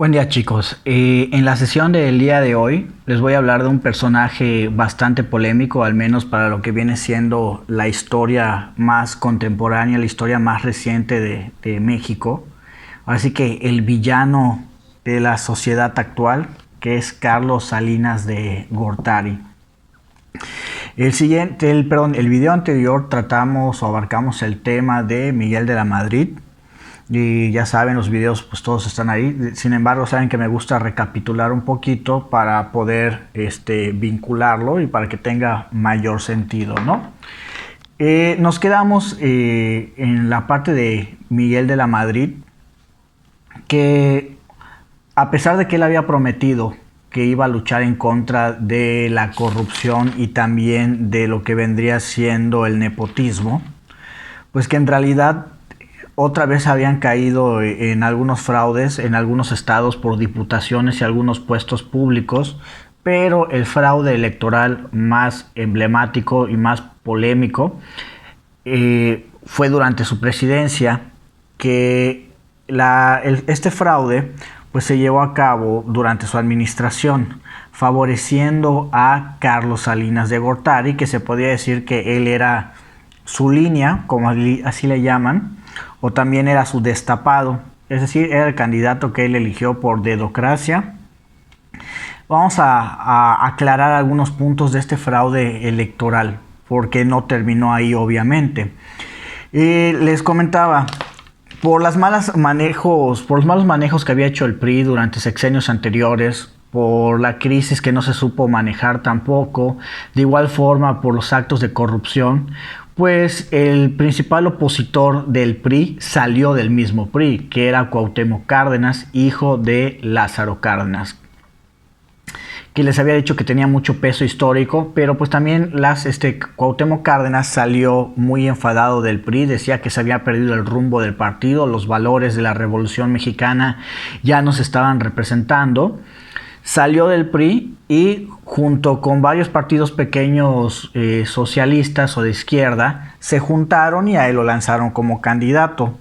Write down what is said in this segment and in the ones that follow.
Buen día chicos, en la sesión del día de hoy les voy a hablar de un personaje bastante polémico, al menos para lo que viene siendo la historia más contemporánea, la historia más reciente de México. Así que el villano de la sociedad actual, que es Carlos Salinas de Gortari. El video anterior tratamos o abarcamos el tema de Miguel de la Madrid. Y ya saben, los videos pues todos están ahí. Sin embargo, saben que me gusta recapitular un poquito para poder vincularlo y para que tenga mayor sentido, ¿no? Nos quedamos en la parte de Miguel de la Madrid, que a pesar de que él había prometido que iba a luchar en contra de la corrupción y también de lo que vendría siendo el nepotismo, pues que en realidad otra vez habían caído en algunos fraudes en algunos estados por diputaciones y algunos puestos públicos, pero el fraude electoral más emblemático y más polémico fue durante su presidencia, que este fraude pues se llevó a cabo durante su administración, favoreciendo a Carlos Salinas de Gortari, que se podía decir que él era su línea, como así le llaman, o también era su destapado, es decir, era el candidato que él eligió por dedocracia. Vamos a aclarar algunos puntos de este fraude electoral, porque no terminó ahí obviamente. Les comentaba, por los malos manejos que había hecho el PRI durante sexenios anteriores, por la crisis que no se supo manejar tampoco, de igual forma por los actos de corrupción, pues el principal opositor del PRI salió del mismo PRI, que era Cuauhtémoc Cárdenas, hijo de Lázaro Cárdenas, que les había dicho que tenía mucho peso histórico, pero pues también Cuauhtémoc Cárdenas salió muy enfadado del PRI, decía que se había perdido el rumbo del partido, los valores de la Revolución Mexicana ya no se estaban representando. Salió del PRI y junto con varios partidos pequeños socialistas o de izquierda se juntaron y a él lo lanzaron como candidato.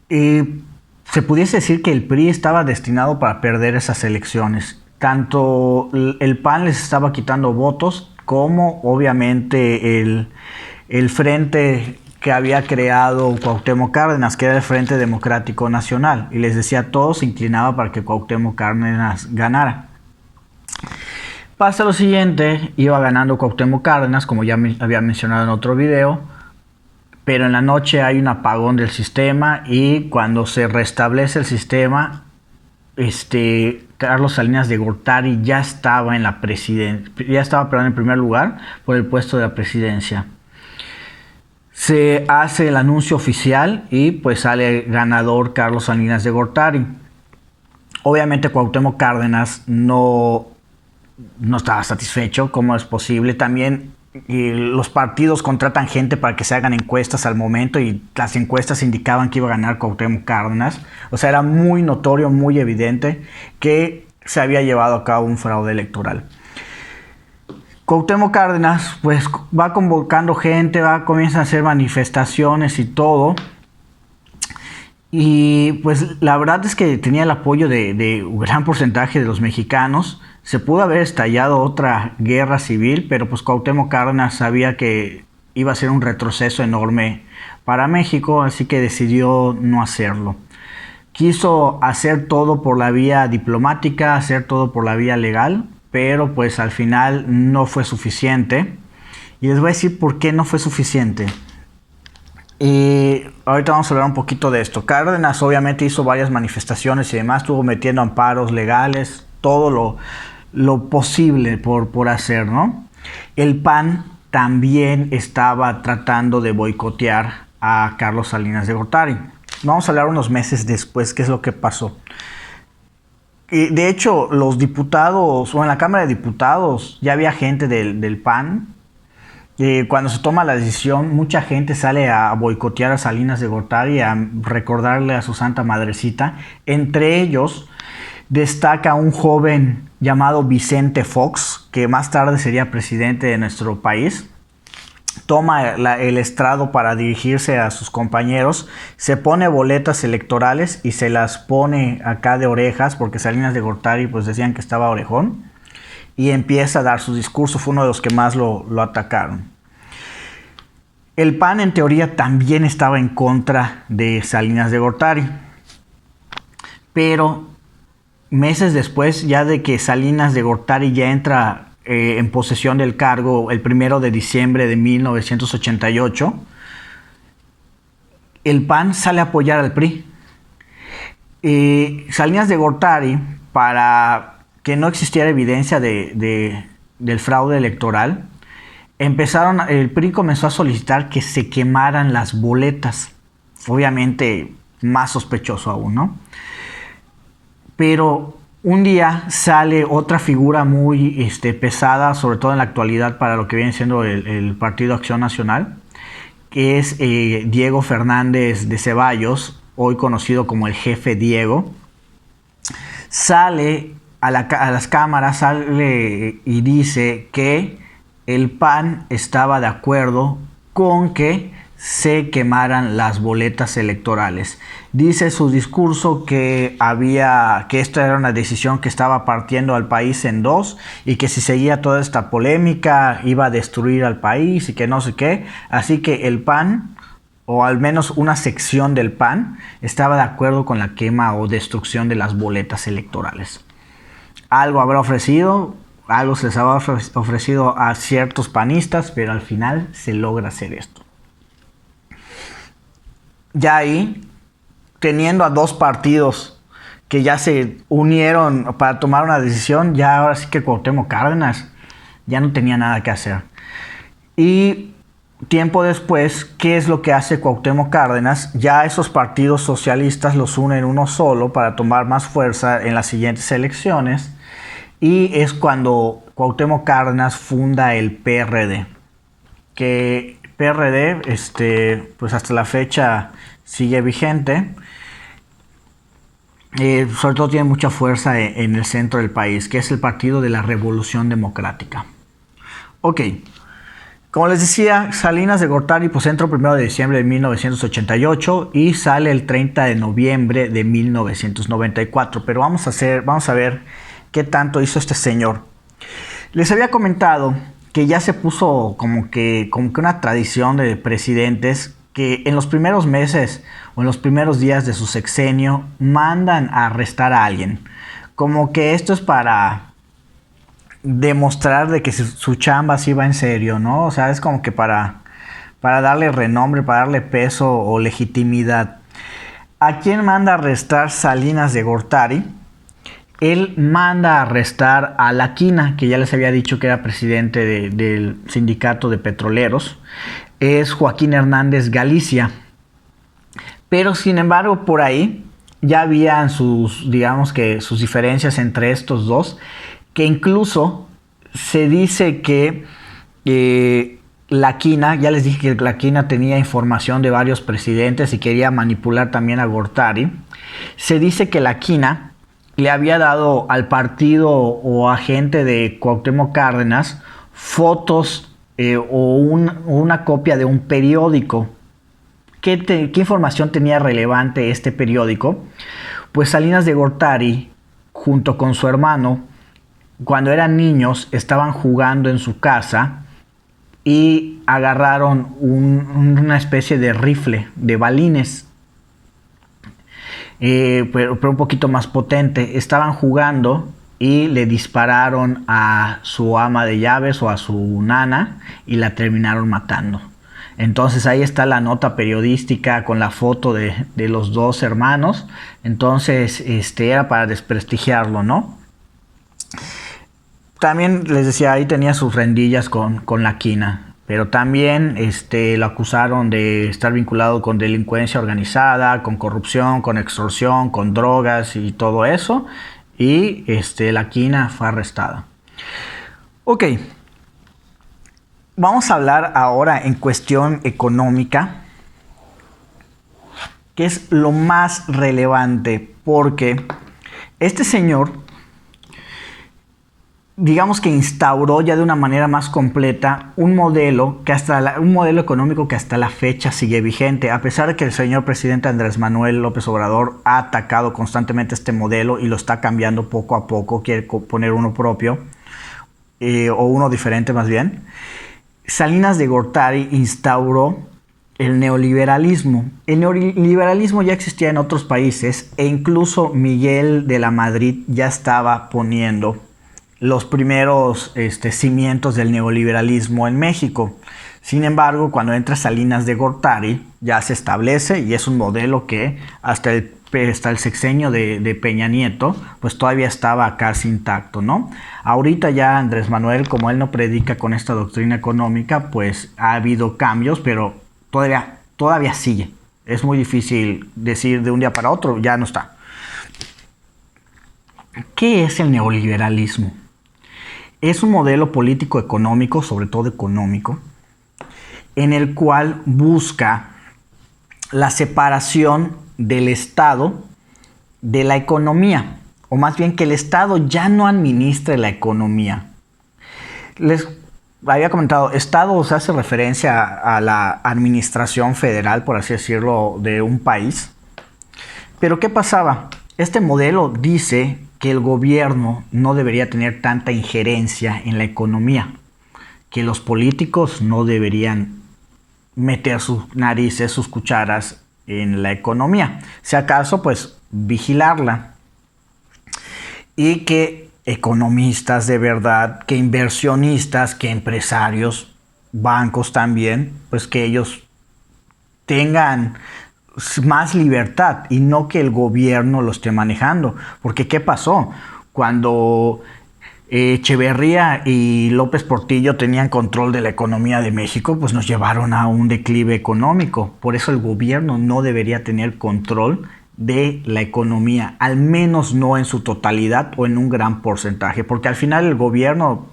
Se pudiese decir que el PRI estaba destinado para perder esas elecciones. Tanto el PAN les estaba quitando votos como obviamente el frente que había creado Cuauhtémoc Cárdenas, que era el Frente Democrático Nacional, y les decía, todo se inclinaba para que Cuauhtémoc Cárdenas ganara. Pasa lo siguiente, iba ganando Cuauhtémoc Cárdenas, como ya había mencionado en otro video, pero en la noche hay un apagón del sistema y cuando se restablece el sistema, Carlos Salinas de Gortari ya estaba en en primer lugar por el puesto de la presidencia. Se hace el anuncio oficial y pues sale ganador Carlos Salinas de Gortari. Obviamente Cuauhtémoc Cárdenas no estaba satisfecho. ¿Cómo es posible? También los partidos contratan gente para que se hagan encuestas al momento y las encuestas indicaban que iba a ganar Cuauhtémoc Cárdenas. O sea, era muy notorio, muy evidente que se había llevado a cabo un fraude electoral. Cuauhtémoc Cárdenas pues va convocando gente, comienza a hacer manifestaciones y todo. Y pues la verdad es que tenía el apoyo de un gran porcentaje de los mexicanos. Se pudo haber estallado otra guerra civil, pero pues Cuauhtémoc Cárdenas sabía que iba a ser un retroceso enorme para México, así que decidió no hacerlo. Quiso hacer todo por la vía diplomática, hacer todo por la vía legal, pero pues al final no fue suficiente. Y les voy a decir por qué no fue suficiente. Y ahorita vamos a hablar un poquito de esto. Cárdenas obviamente hizo varias manifestaciones y demás, estuvo metiendo amparos legales, todo lo posible por hacer, ¿no? El PAN también estaba tratando de boicotear a Carlos Salinas de Gortari. Vamos a hablar unos meses después qué es lo que pasó. De hecho, los diputados, o en la Cámara de Diputados, ya había gente del PAN. Cuando se toma la decisión, mucha gente sale a boicotear a Salinas de Gortari, a recordarle a su santa madrecita. Entre ellos destaca un joven llamado Vicente Fox, que más tarde sería presidente de nuestro país, toma el estrado para dirigirse a sus compañeros, se pone boletas electorales y se las pone acá de orejas, porque Salinas de Gortari pues decían que estaba orejón, y empieza a dar su discurso. Fue uno de los que más lo atacaron. El PAN en teoría también estaba en contra de Salinas de Gortari, pero meses después, ya de que Salinas de Gortari ya entra en posesión del cargo el 1 de diciembre de 1988, el PAN sale a apoyar al PRI. Salinas de Gortari, para que no existiera evidencia del fraude electoral, el PRI comenzó a solicitar que se quemaran las boletas. Obviamente más sospechoso aún, ¿no? Pero un día sale otra figura muy pesada, sobre todo en la actualidad, para lo que viene siendo el Partido Acción Nacional, que es Diego Fernández de Ceballos, hoy conocido como el Jefe Diego. Sale a las cámaras, sale y dice que el PAN estaba de acuerdo con que se quemaran las boletas electorales. Dice su discurso que esto era una decisión que estaba partiendo al país en dos, y que si seguía toda esta polémica iba a destruir al país y que no sé qué. Así que el PAN, o al menos una sección del PAN, estaba de acuerdo con la quema o destrucción de las boletas electorales. Algo habrá ofrecido, algo se les habrá ofrecido a ciertos panistas, pero al final se logra hacer esto. Ya ahí, teniendo a dos partidos que ya se unieron para tomar una decisión, ya ahora sí que Cuauhtémoc Cárdenas ya no tenía nada que hacer. Y tiempo después, ¿qué es lo que hace Cuauhtémoc Cárdenas? Ya esos partidos socialistas los unen uno solo para tomar más fuerza en las siguientes elecciones, y es cuando Cuauhtémoc Cárdenas funda el PRD, que PRD pues hasta la fecha sigue vigente. Sobre todo tiene mucha fuerza en el centro del país, que es el Partido de la Revolución Democrática. Ok, como les decía, Salinas de Gortari pues entró el 1 de diciembre de 1988 y sale el 30 de noviembre de 1994. Pero vamos a ver qué tanto hizo este señor. Les había comentado que ya se puso como que una tradición de presidentes que en los primeros meses o en los primeros días de su sexenio mandan a arrestar a alguien. Como que esto es para demostrar de que su chamba sí va en serio, ¿no? O sea, es como que para darle renombre, para darle peso o legitimidad. ¿A quién manda a arrestar Salinas de Gortari? Él manda a arrestar a Laquina, que ya les había dicho que era presidente del sindicato de petroleros. Es Joaquín Hernández Galicia. Pero sin embargo, por ahí ya habían sus diferencias entre estos dos, que incluso se dice que Laquina, ya les dije que Laquina tenía información de varios presidentes y quería manipular también a Gortari. Se dice que Laquina le había dado al partido o a gente de Cuauhtémoc Cárdenas fotos o una copia de un periódico. ¿Qué información tenía relevante este periódico? Pues Salinas de Gortari, junto con su hermano, cuando eran niños, estaban jugando en su casa y agarraron una especie de rifle de balines, pero un poquito más potente. Estaban jugando y le dispararon a su ama de llaves o a su nana y la terminaron matando. Entonces ahí está la nota periodística con la foto de los dos hermanos. Entonces era para desprestigiarlo, ¿no? También les decía, ahí tenía sus rendillas con Laquina. Pero también lo acusaron de estar vinculado con delincuencia organizada, con corrupción, con extorsión, con drogas y todo eso. Y Laquina fue arrestada. Ok. Vamos a hablar ahora en cuestión económica, que es lo más relevante, porque este señor digamos que instauró ya de una manera más completa un modelo un modelo económico que hasta la fecha sigue vigente, a pesar de que el señor presidente Andrés Manuel López Obrador ha atacado constantemente este modelo y lo está cambiando poco a poco, quiere poner uno propio, o uno diferente más bien. Salinas de Gortari instauró el neoliberalismo. El neoliberalismo ya existía en otros países e incluso Miguel de la Madrid ya estaba poniendo los primeros cimientos del neoliberalismo en México. Sin embargo, cuando entra Salinas de Gortari, ya se establece y es un modelo que hasta el sexenio de Peña Nieto, pues todavía estaba casi intacto, ¿no? Ahorita ya Andrés Manuel, como él no predica con esta doctrina económica, pues ha habido cambios, pero todavía sigue. Es muy difícil decir de un día para otro, ya no está. ¿Qué es el neoliberalismo? Es un modelo político-económico, sobre todo económico, en el cual busca la separación del Estado de la economía, o más bien que el Estado ya no administre la economía. Les había comentado, Estado se hace referencia a la administración federal, por así decirlo, de un país. Pero ¿qué pasaba? Este modelo dice que el gobierno no debería tener tanta injerencia en la economía, que los políticos no deberían meter sus narices, sus cucharas en la economía. Si acaso, pues vigilarla. Y que economistas de verdad, que inversionistas, que empresarios, bancos también, pues que ellos tengan más libertad y no que el gobierno lo esté manejando. Porque ¿qué pasó? Cuando Echeverría y López Portillo tenían control de la economía de México, pues nos llevaron a un declive económico. Por eso el gobierno no debería tener control de la economía, al menos no en su totalidad o en un gran porcentaje, porque al final el gobierno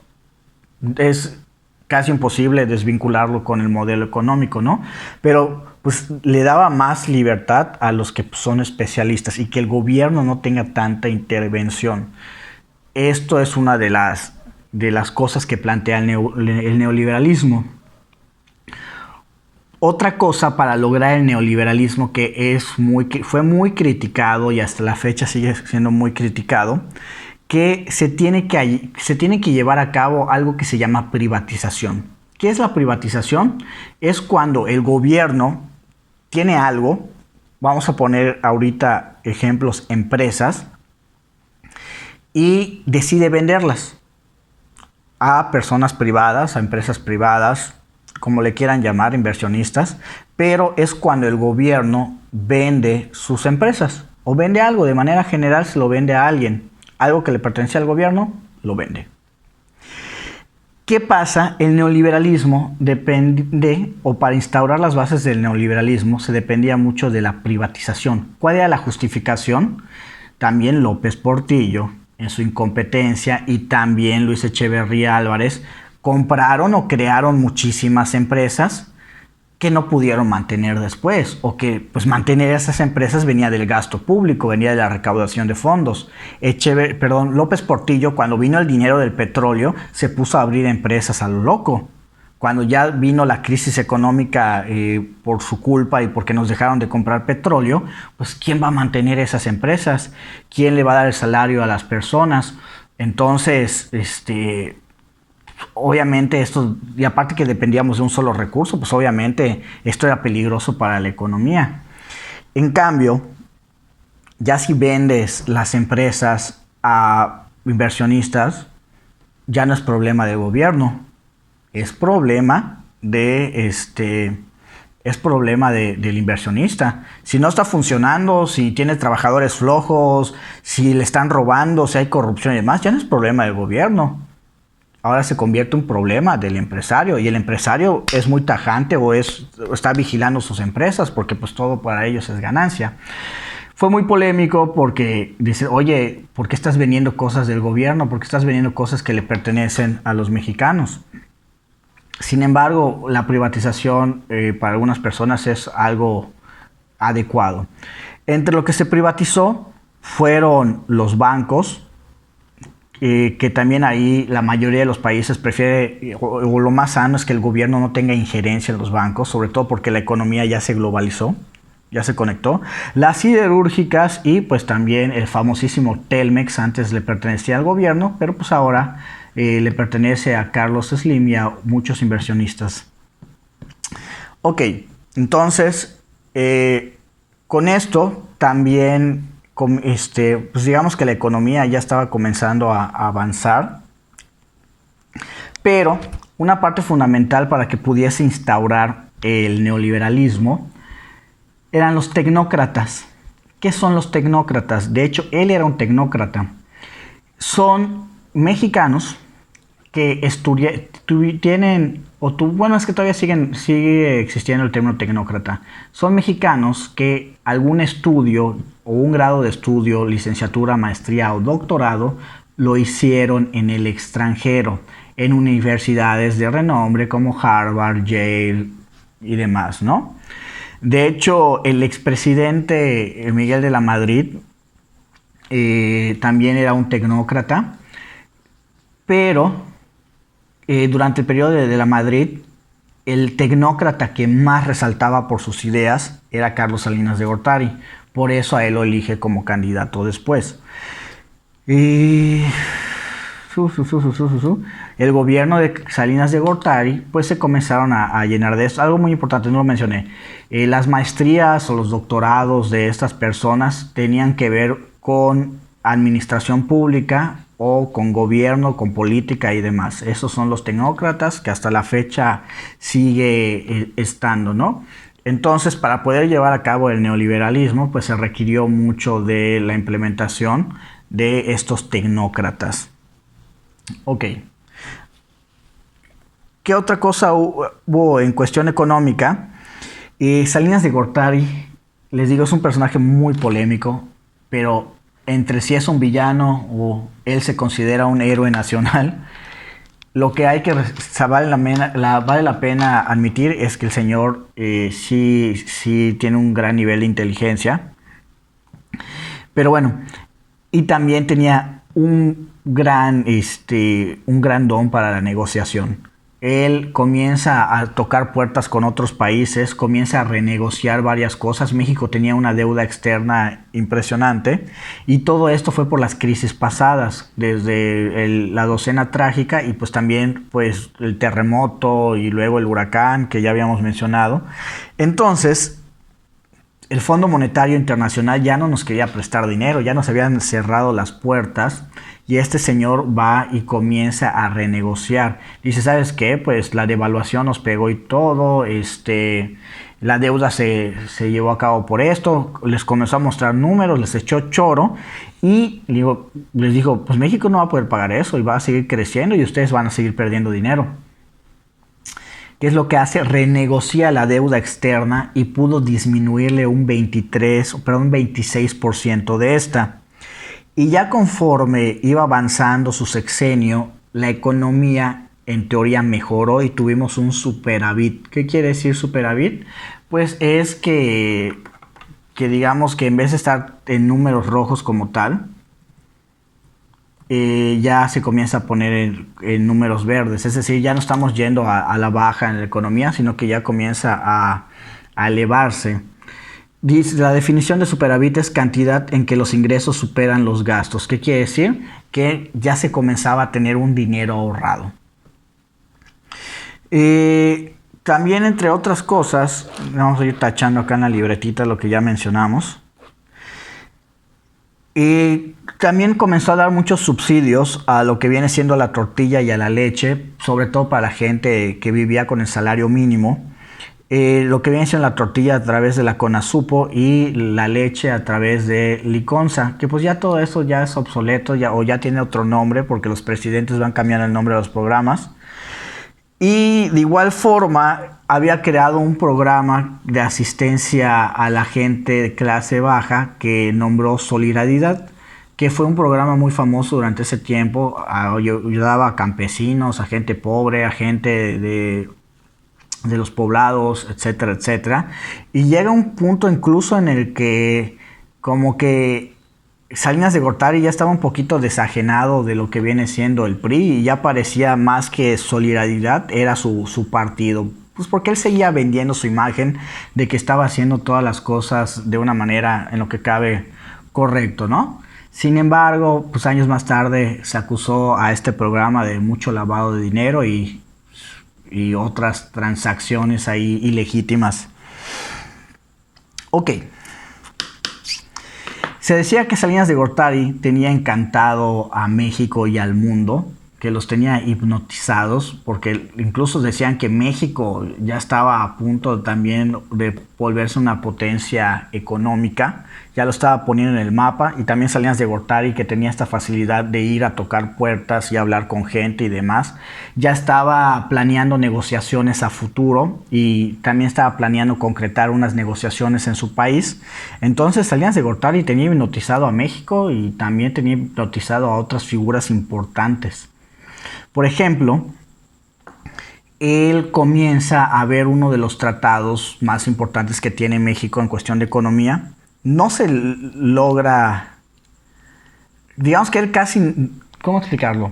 es casi imposible desvincularlo con el modelo económico, ¿no? Pero pues le daba más libertad a los que son especialistas y que el gobierno no tenga tanta intervención. Esto es una de las cosas que plantea el neoliberalismo. Otra cosa para lograr el neoliberalismo que fue muy criticado y hasta la fecha sigue siendo muy criticado, que se tiene que llevar a cabo algo que se llama privatización. ¿Qué es la privatización? Es cuando el gobierno tiene algo, vamos a poner ahorita ejemplos, empresas, y decide venderlas a personas privadas, a empresas privadas, como le quieran llamar, inversionistas, pero es cuando el gobierno vende sus empresas o vende algo, de manera general se lo vende a alguien, algo que le pertenece al gobierno, lo vende. ¿Qué pasa? El neoliberalismo depende, o para instaurar las bases del neoliberalismo se dependía mucho de la privatización. ¿Cuál era la justificación? También López Portillo, en su incompetencia, y también Luis Echeverría Álvarez, compraron o crearon muchísimas empresas que no pudieron mantener después, o que pues mantener esas empresas venía del gasto público, venía de la recaudación de fondos. López Portillo, cuando vino el dinero del petróleo, se puso a abrir empresas a lo loco. Cuando ya vino la crisis económica por su culpa y porque nos dejaron de comprar petróleo, pues ¿quién va a mantener esas empresas? ¿Quién le va a dar el salario a las personas? Entonces, obviamente esto, y aparte que dependíamos de un solo recurso, pues obviamente esto era peligroso para la economía. En cambio, ya si vendes las empresas a inversionistas, ya no es problema del gobierno, es problema del inversionista. Si no está funcionando, si tiene trabajadores flojos, si le están robando, si hay corrupción y demás, ya no es problema del gobierno. Ahora se convierte en un problema del empresario, y el empresario es muy tajante o está vigilando sus empresas porque pues todo para ellos es ganancia. Fue muy polémico porque dice, oye, ¿por qué estás vendiendo cosas del gobierno? ¿Por qué estás vendiendo cosas que le pertenecen a los mexicanos? Sin embargo, la privatización para algunas personas es algo adecuado. Entre lo que se privatizó fueron los bancos, que también ahí la mayoría de los países prefiere, o lo más sano es que el gobierno no tenga injerencia en los bancos, sobre todo porque la economía ya se globalizó, ya se conectó. Las siderúrgicas y pues también el famosísimo Telmex, antes le pertenecía al gobierno, pero pues ahora le pertenece a Carlos Slim y a muchos inversionistas. Ok, entonces con esto también pues digamos que la economía ya estaba comenzando a avanzar, pero una parte fundamental para que pudiese instaurar el neoliberalismo eran los tecnócratas. ¿Qué son los tecnócratas? De hecho, él era un tecnócrata. Son mexicanos que tienen, bueno, es que todavía sigue existiendo el término tecnócrata. Son mexicanos que algún estudio o un grado de estudio, licenciatura, maestría o doctorado, lo hicieron en el extranjero, en universidades de renombre como Harvard, Yale y demás, ¿no? De hecho, el expresidente Miguel de la Madrid también era un tecnócrata, pero durante el periodo de la Madrid, el tecnócrata que más resaltaba por sus ideas era Carlos Salinas de Gortari. Por eso a él lo elige como candidato después. Y el gobierno de Salinas de Gortari pues se comenzaron a llenar de esto. Algo muy importante, no lo mencioné. Las maestrías o los doctorados de estas personas tenían que ver con administración pública o con gobierno, con política y demás. Esos son los tecnócratas que hasta la fecha sigue estando, ¿no? Entonces, para poder llevar a cabo el neoliberalismo, pues se requirió mucho de la implementación de estos tecnócratas. Ok. ¿Qué otra cosa hubo en cuestión económica? Salinas de Gortari, les digo, es un personaje muy polémico, pero entre si es un villano o él se considera un héroe nacional, lo que vale la pena admitir es que el señor sí tiene un gran nivel de inteligencia. Pero bueno, y también tenía un gran don para la negociación. Él comienza a tocar puertas con otros países, comienza a renegociar varias cosas. México tenía una deuda externa impresionante y todo esto fue por las crisis pasadas, desde la docena trágica y pues también pues el terremoto y luego el huracán que ya habíamos mencionado. Entonces, el Fondo Monetario Internacional ya no nos quería prestar dinero, ya nos habían cerrado las puertas. Y este señor va y comienza a renegociar. Dice, ¿sabes qué? Pues la devaluación nos pegó y todo. La deuda se llevó a cabo por esto. Les comenzó a mostrar números, les echó choro. Y les dijo, pues México no va a poder pagar eso y va a seguir creciendo y ustedes van a seguir perdiendo dinero. ¿Qué es lo que hace? Renegocia la deuda externa y pudo disminuirle un 26% de esta. Y ya conforme iba avanzando su sexenio, la economía en teoría mejoró y tuvimos un superávit. ¿Qué quiere decir superávit? Pues es que digamos que en vez de estar en números rojos como tal, ya se comienza a poner en números verdes. Es decir, ya no estamos yendo a la baja en la economía, sino que ya comienza a elevarse. Dice, la definición de superávit es cantidad en que los ingresos superan los gastos. ¿Qué quiere decir? Que ya se comenzaba a tener un dinero ahorrado. También, entre otras cosas, vamos a ir tachando acá en la libretita lo que ya mencionamos. También comenzó a dar muchos subsidios a lo que viene siendo la tortilla y a la leche, sobre todo para la gente que vivía con el salario mínimo. Lo que viene siendo la tortilla a través de la Conasupo y la leche a través de Liconza, que pues ya todo eso ya es obsoleto o ya tiene otro nombre porque los presidentes van cambiando el nombre de los programas. Y de igual forma había creado un programa de asistencia a la gente de clase baja que nombró Solidaridad, que fue un programa muy famoso durante ese tiempo. Ayudaba a campesinos, a gente pobre, a gente de los poblados, etcétera, etcétera. Y llega un punto incluso en el que como que Salinas de Gortari ya estaba un poquito desajenado de lo que viene siendo el PRI y ya parecía más que Solidaridad, era su partido. Pues porque él seguía vendiendo su imagen de que estaba haciendo todas las cosas de una manera en lo que cabe correcto, ¿no? Sin embargo, pues años más tarde se acusó a este programa de mucho lavado de dinero y otras transacciones ahí ilegítimas. Ok. Se decía que Salinas de Gortari tenía encantado a México y al mundo, que los tenía hipnotizados, porque incluso decían que México ya estaba a punto también de volverse una potencia económica, ya lo estaba poniendo en el mapa, y también Salinas de Gortari, que tenía esta facilidad de ir a tocar puertas y hablar con gente y demás, ya estaba planeando negociaciones a futuro y también estaba planeando concretar unas negociaciones en su país. Entonces Salinas de Gortari tenía hipnotizado a México y también tenía hipnotizado a otras figuras importantes. Por ejemplo, él comienza a ver uno de los tratados más importantes que tiene México en cuestión de economía. No se logra, digamos que él casi, ¿cómo explicarlo?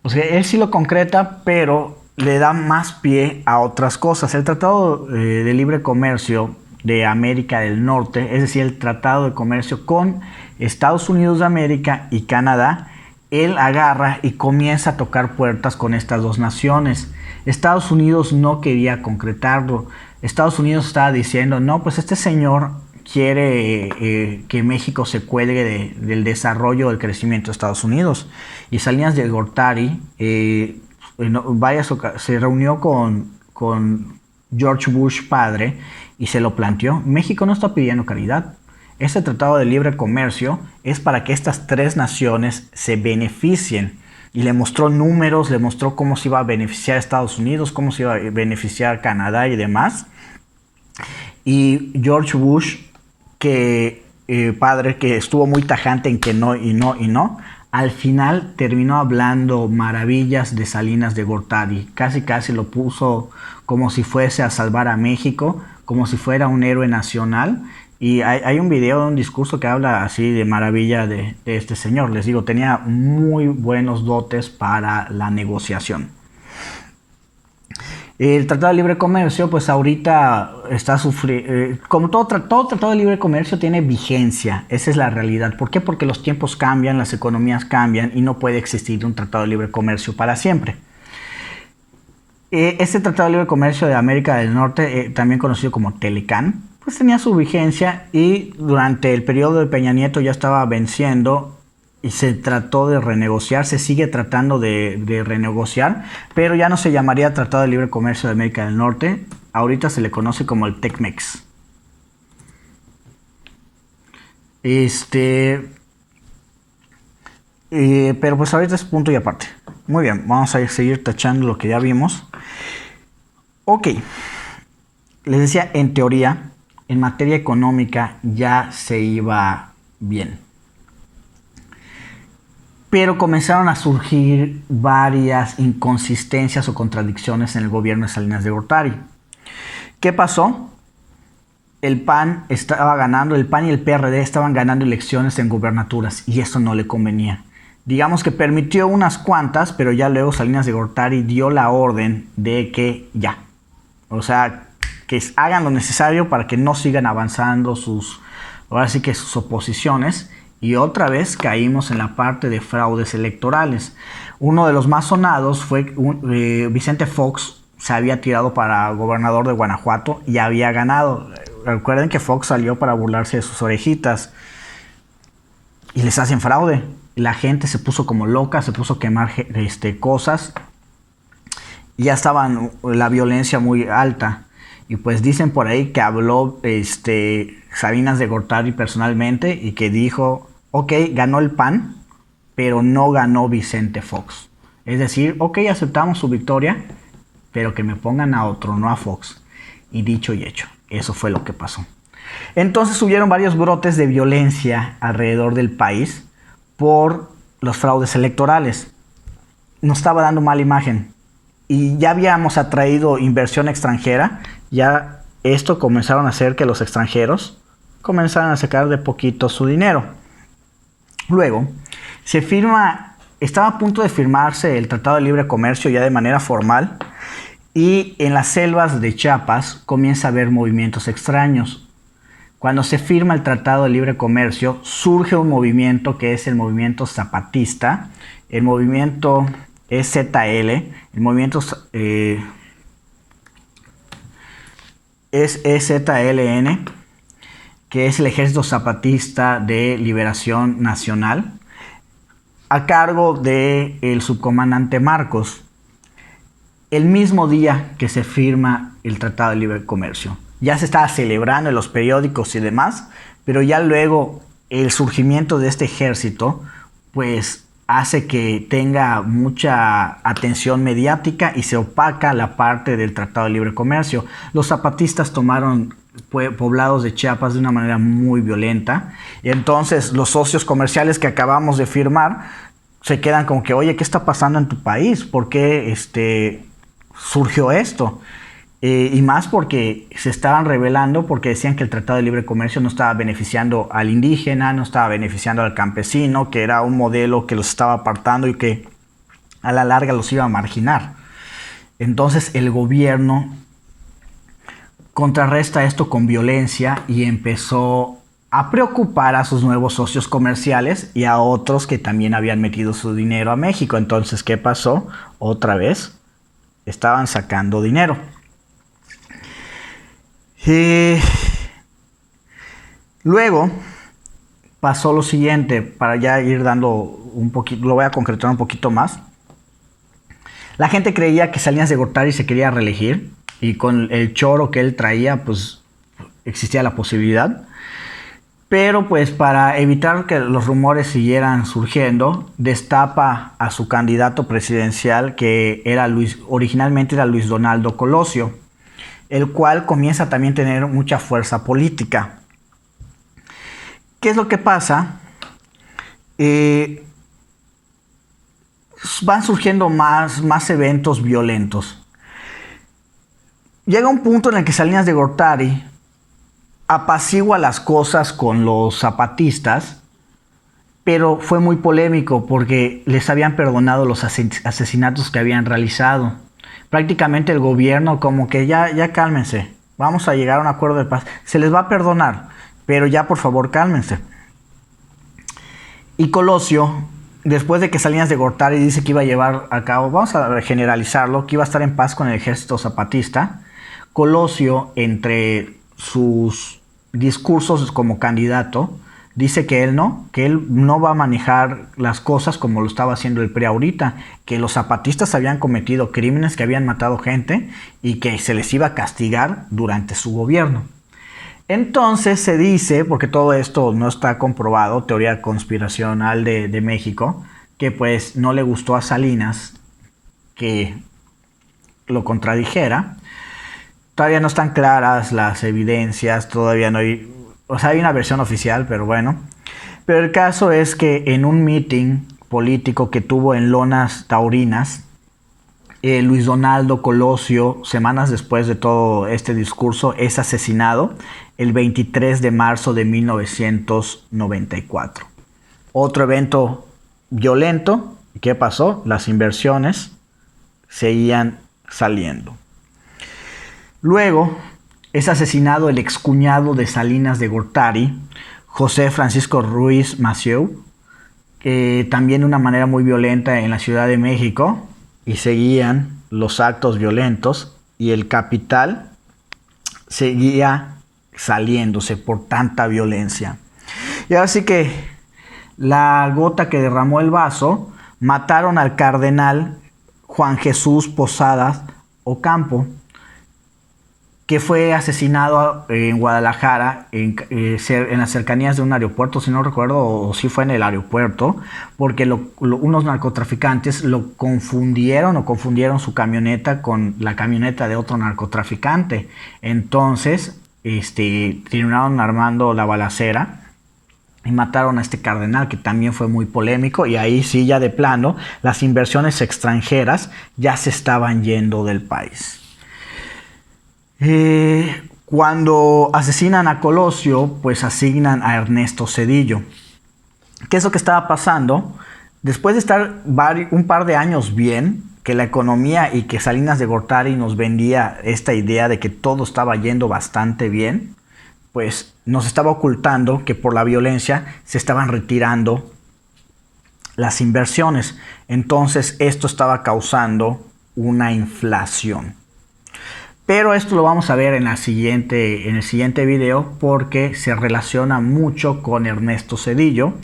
O sea, él sí lo concreta, pero le da más pie a otras cosas. El Tratado de Libre Comercio de América del Norte, es decir, el Tratado de Comercio con Estados Unidos de América y Canadá, él agarra y comienza a tocar puertas con estas dos naciones. Estados Unidos no quería concretarlo. Estados Unidos estaba diciendo, no, pues este señor quiere que México se cuelgue del desarrollo, del crecimiento de Estados Unidos. Y Salinas de Gortari se reunió con George Bush padre y se lo planteó. México no está pidiendo caridad. Este tratado de libre comercio es para que estas tres naciones se beneficien. Y le mostró números, le mostró cómo se iba a beneficiar a Estados Unidos, cómo se iba a beneficiar a Canadá y demás. Y George Bush, padre que estuvo muy tajante en que no y no y no, al final terminó hablando maravillas de Salinas de Gortari. Casi lo puso como si fuese a salvar a México, como si fuera un héroe nacional. Y hay un video, un discurso que habla así de maravilla de este señor. Les digo, tenía muy buenos dotes para la negociación. El Tratado de Libre Comercio, pues ahorita está sufriendo, como todo Tratado de Libre Comercio tiene vigencia, esa es la realidad. ¿Por qué? Porque los tiempos cambian, las economías cambian y no puede existir un Tratado de Libre Comercio para siempre. Este Tratado de Libre Comercio de América del Norte, también conocido como Telecán, pues tenía su vigencia y durante el periodo de Peña Nieto ya estaba venciendo y se trató de renegociar, se sigue tratando de renegociar, pero ya no se llamaría Tratado de Libre Comercio de América del Norte, ahorita se le conoce como el TECMEX. Pero pues ahorita es punto y aparte. Muy bien, vamos a seguir tachando lo que ya vimos. Ok, les decía, en teoría, en materia económica ya se iba bien. Pero comenzaron a surgir varias inconsistencias o contradicciones en el gobierno de Salinas de Gortari. ¿Qué pasó? El PAN estaba ganando, el PAN y el PRD estaban ganando elecciones en gubernaturas y eso no le convenía. Digamos que permitió unas cuantas, pero ya luego Salinas de Gortari dio la orden de que ya. O sea, que hagan lo necesario para que no sigan avanzando sus oposiciones. Y otra vez caímos en la parte de fraudes electorales. Uno de los más sonados fue Vicente Fox, se había tirado para gobernador de Guanajuato y había ganado. Recuerden que Fox salió para burlarse de sus orejitas y les hacen fraude. La gente se puso como loca, se puso a quemar cosas. Ya estaban la violencia muy alta. Y pues dicen por ahí que habló Salinas de Gortari personalmente y que dijo, ok, ganó el PAN, pero no ganó Vicente Fox. Es decir, ok, aceptamos su victoria, pero que me pongan a otro, no a Fox. Y dicho y hecho, eso fue lo que pasó. Entonces hubieron varios brotes de violencia alrededor del país por los fraudes electorales. Nos estaba dando mala imagen. Y ya habíamos atraído inversión extranjera, ya esto comenzaron a hacer que los extranjeros comenzaran a sacar de poquito su dinero. Luego, estaba a punto de firmarse el Tratado de Libre Comercio ya de manera formal, y en las selvas de Chiapas comienza a haber movimientos extraños. Cuando se firma el Tratado de Libre Comercio, surge un movimiento que es el movimiento zapatista, el movimiento EZL, el movimiento es EZLN, que es el Ejército Zapatista de Liberación Nacional, a cargo del subcomandante Marcos, el mismo día que se firma el Tratado de Libre Comercio. Ya se estaba celebrando en los periódicos y demás, pero ya luego el surgimiento de este ejército pues hace que tenga mucha atención mediática y se opaca la parte del Tratado de Libre Comercio. Los zapatistas tomaron poblados de Chiapas de una manera muy violenta, y entonces los socios comerciales que acabamos de firmar se quedan como que, oye, ¿qué está pasando en tu país? ¿Por qué surgió esto? Y más porque se estaban rebelando, porque decían que el Tratado de Libre Comercio no estaba beneficiando al indígena, no estaba beneficiando al campesino, que era un modelo que los estaba apartando y que a la larga los iba a marginar. Entonces el gobierno contrarresta esto con violencia y empezó a preocupar a sus nuevos socios comerciales y a otros que también habían metido su dinero a México. Entonces, ¿qué pasó? Otra vez estaban sacando dinero. Luego pasó lo siguiente, para ya ir dando un poquito, lo voy a concretar un poquito más. La gente creía que Salinas de Gortari se quería reelegir, y con el choro que él traía, pues existía la posibilidad. Pero pues para evitar que los rumores siguieran surgiendo, destapa a su candidato presidencial, que originalmente era Luis Donaldo Colosio, el cual comienza también a tener mucha fuerza política. ¿Qué es lo que pasa? Van surgiendo más eventos violentos. Llega un punto en el que Salinas de Gortari apacigua las cosas con los zapatistas, pero fue muy polémico porque les habían perdonado los asesinatos que habían realizado. Prácticamente el gobierno como que ya cálmense, vamos a llegar a un acuerdo de paz, se les va a perdonar, pero ya por favor cálmense. Y Colosio, después de que Salinas de Gortari dice que iba a llevar a cabo, vamos a generalizarlo, que iba a estar en paz con el ejército zapatista, Colosio, entre sus discursos como candidato, dice que él no va a manejar las cosas como lo estaba haciendo el PRI ahorita, que los zapatistas habían cometido crímenes, que habían matado gente y que se les iba a castigar durante su gobierno. Entonces se dice, porque todo esto no está comprobado, teoría conspiracional de México, que pues no le gustó a Salinas que lo contradijera. Todavía no están claras las evidencias, todavía no hay, o sea, hay una versión oficial, pero bueno. Pero el caso es que en un meeting político que tuvo en Lomas Taurinas, Luis Donaldo Colosio, semanas después de todo este discurso, es asesinado el 23 de marzo de 1994. Otro evento violento. ¿Qué pasó? Las inversiones seguían saliendo. Luego es asesinado el excuñado de Salinas de Gortari, José Francisco Ruiz Massieu, también de una manera muy violenta en la Ciudad de México, y seguían los actos violentos y el capital seguía saliéndose por tanta violencia. Y ahora sí que la gota que derramó el vaso, mataron al cardenal Juan Jesús Posadas Ocampo, que fue asesinado en Guadalajara, en las cercanías de un aeropuerto, si no recuerdo, o si fue en el aeropuerto, porque unos narcotraficantes lo confundieron su camioneta con la camioneta de otro narcotraficante. Entonces, terminaron armando la balacera y mataron a este cardenal, que también fue muy polémico, y ahí sí, ya de plano, las inversiones extranjeras ya se estaban yendo del país. Cuando asesinan a Colosio, pues asignan a Ernesto Zedillo. ¿Qué es lo que estaba pasando? Después de estar un par de años bien, que la economía y que Salinas de Gortari nos vendía esta idea de que todo estaba yendo bastante bien, pues nos estaba ocultando que por la violencia se estaban retirando las inversiones. Entonces esto estaba causando una inflación. Pero esto lo vamos a ver en el siguiente video, porque se relaciona mucho con Ernesto Zedillo,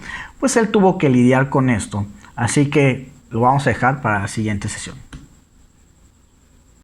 pues él tuvo que lidiar con esto. Así que lo vamos a dejar para la siguiente sesión.